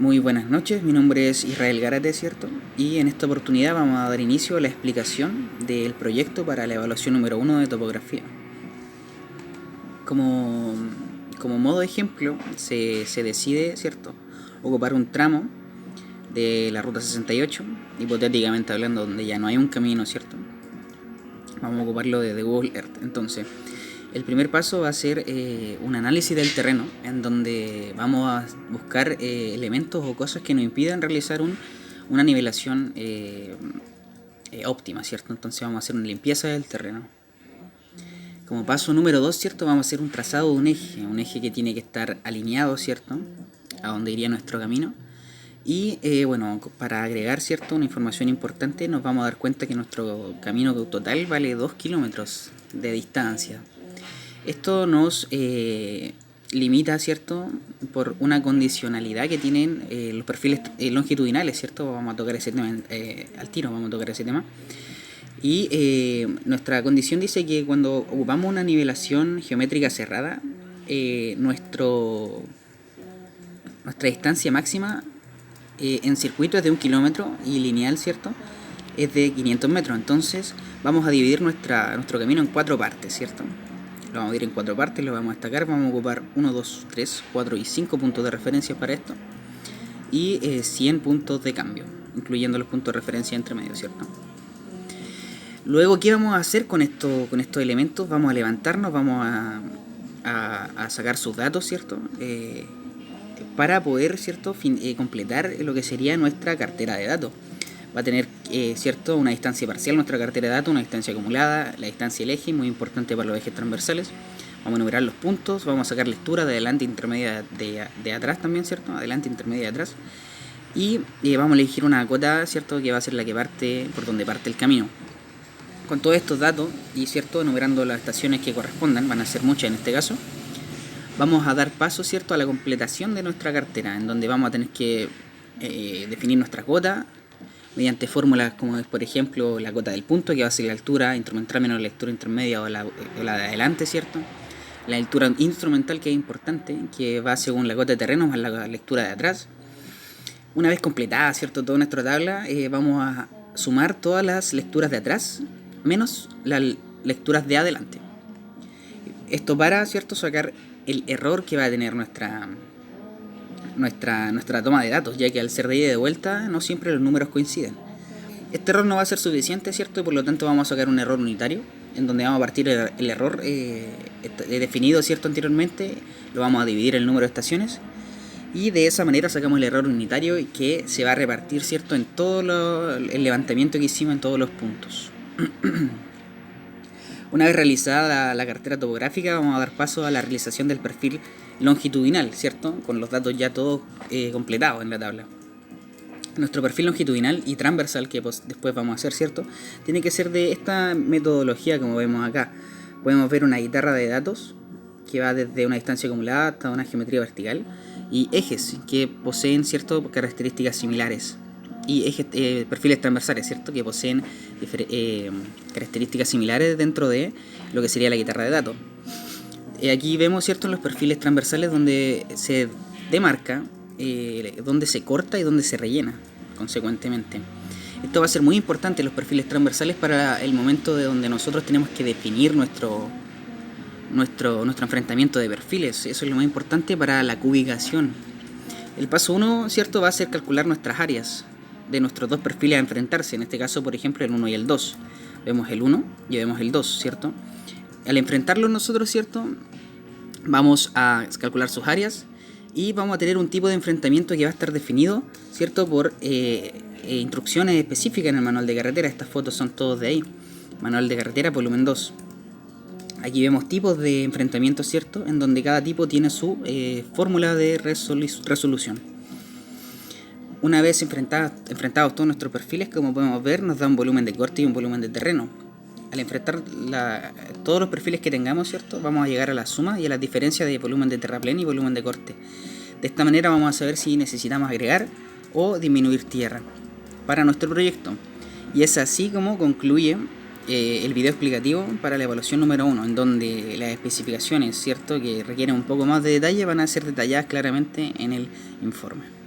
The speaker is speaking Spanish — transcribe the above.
Muy buenas noches, mi nombre es Israel Gárate, ¿cierto? Y en esta oportunidad vamos a dar inicio a la explicación del proyecto para la evaluación número 1 de topografía. Como, como modo de ejemplo, se decide, ¿cierto?, ocupar un tramo de la ruta 68, hipotéticamente hablando, donde ya no hay un camino, ¿cierto? Vamos a ocuparlo desde Google Earth. Entonces, el primer paso va a ser un análisis del terreno, en donde vamos a buscar elementos o cosas que nos impidan realizar una nivelación óptima, ¿cierto? Entonces vamos a hacer una limpieza del terreno. Como paso número 2, ¿cierto? Vamos a hacer un trazado de un eje que tiene que estar alineado, ¿cierto?, a donde iría nuestro camino. Y bueno, para agregar, ¿cierto?, una información importante, nos vamos a dar cuenta que nuestro camino total vale 2 kilómetros de distancia. Esto nos limita, ¿cierto?, por una condicionalidad que tienen los perfiles longitudinales, ¿cierto? Vamos a tocar ese tema al tiro, vamos a tocar ese tema. Y nuestra condición dice que cuando ocupamos una nivelación geométrica cerrada, nuestra distancia máxima en circuito es de 1 kilómetro y lineal, ¿cierto?, es de 500 metros. Entonces vamos a dividir nuestro camino en 4 partes, ¿cierto? Lo vamos a dividir en 4 partes, lo vamos a destacar, vamos a ocupar 1, 2, 3, 4 y 5 puntos de referencia para esto. Y 100 puntos de cambio, incluyendo los puntos de referencia entre medio, ¿cierto? Luego, ¿qué vamos a hacer con estos elementos? Vamos a levantarnos, vamos a sacar sus datos, ¿cierto?, para poder, ¿cierto?, completar lo que sería nuestra cartera de datos. Va a tener, ¿cierto?, una distancia parcial nuestra cartera de datos, una distancia acumulada, la distancia del eje, muy importante para los ejes transversales. Vamos a enumerar los puntos, vamos a sacar lectura de adelante, intermedia, de atrás también, ¿cierto?, adelante, intermedia, de atrás. Y vamos a elegir una cota, ¿cierto?, que va a ser la que parte, por donde parte el camino. Con todos estos datos y, ¿cierto?, enumerando las estaciones que correspondan, van a ser muchas en este caso, vamos a dar paso, ¿cierto?, a la completación de nuestra cartera, en donde vamos a tener que definir nuestra cota mediante fórmulas como es, por ejemplo, la cota del punto, que va a ser la altura instrumental menos la altura intermedia o la de adelante, ¿cierto? La altura instrumental, que es importante, que va según la cota de terreno más la lectura de atrás. Una vez completada, ¿cierto?, toda nuestra tabla, vamos a sumar todas las lecturas de atrás menos las lecturas de adelante. Esto para, ¿cierto?, sacar el error que va a tener nuestra toma de datos, ya que al ser de ida y de vuelta no siempre los números coinciden. Este error no va a ser suficiente, ¿cierto?, y por lo tanto vamos a sacar un error unitario, en donde vamos a partir el error definido, ¿cierto?, anteriormente, lo vamos a dividir el número de estaciones, y de esa manera sacamos el error unitario que se va a repartir, ¿cierto?, en todo el levantamiento que hicimos en todos los puntos. Una vez realizada la cartera topográfica, vamos a dar paso a la realización del perfil longitudinal, ¿cierto?, con los datos ya todos completados en la tabla. Nuestro perfil longitudinal y transversal, que después vamos a hacer, ¿cierto?, tiene que ser de esta metodología, como vemos acá. Podemos ver una guitarra de datos que va desde una distancia acumulada hasta una geometría vertical, y ejes que poseen, ¿cierto?, características similares, y perfiles transversales, ¿cierto?, que poseen características similares dentro de lo que sería la guitarra de datos. Aquí vemos, ¿cierto?, los perfiles transversales donde se demarca, donde se corta y donde se rellena, consecuentemente. Esto va a ser muy importante, los perfiles transversales, para el momento de donde nosotros tenemos que definir nuestro enfrentamiento de perfiles. Eso es lo más importante para la cubicación. El paso 1, ¿cierto?, va a ser calcular nuestras áreas de nuestros dos perfiles a enfrentarse. En este caso, por ejemplo, el 1 y el 2. Vemos el 1 y vemos el 2, ¿cierto? Al enfrentarlos nosotros, ¿cierto?, vamos a calcular sus áreas y vamos a tener un tipo de enfrentamiento que va a estar definido, ¿cierto?, por instrucciones específicas en el manual de carretera. Estas fotos son todos de ahí. Manual de carretera, volumen 2. Aquí vemos tipos de enfrentamiento, ¿cierto?, en donde cada tipo tiene su fórmula de resolución. Una vez enfrentados todos nuestros perfiles, como podemos ver, nos da un volumen de corte y un volumen de terreno. Al enfrentar todos los perfiles que tengamos, ¿cierto?, vamos a llegar a la suma y a las diferencias de volumen de terraplén y volumen de corte. De esta manera vamos a saber si necesitamos agregar o disminuir tierra para nuestro proyecto. Y es así como concluye el video explicativo para la evaluación número 1, en donde las especificaciones, ¿cierto?, que requieren un poco más de detalle, van a ser detalladas claramente en el informe.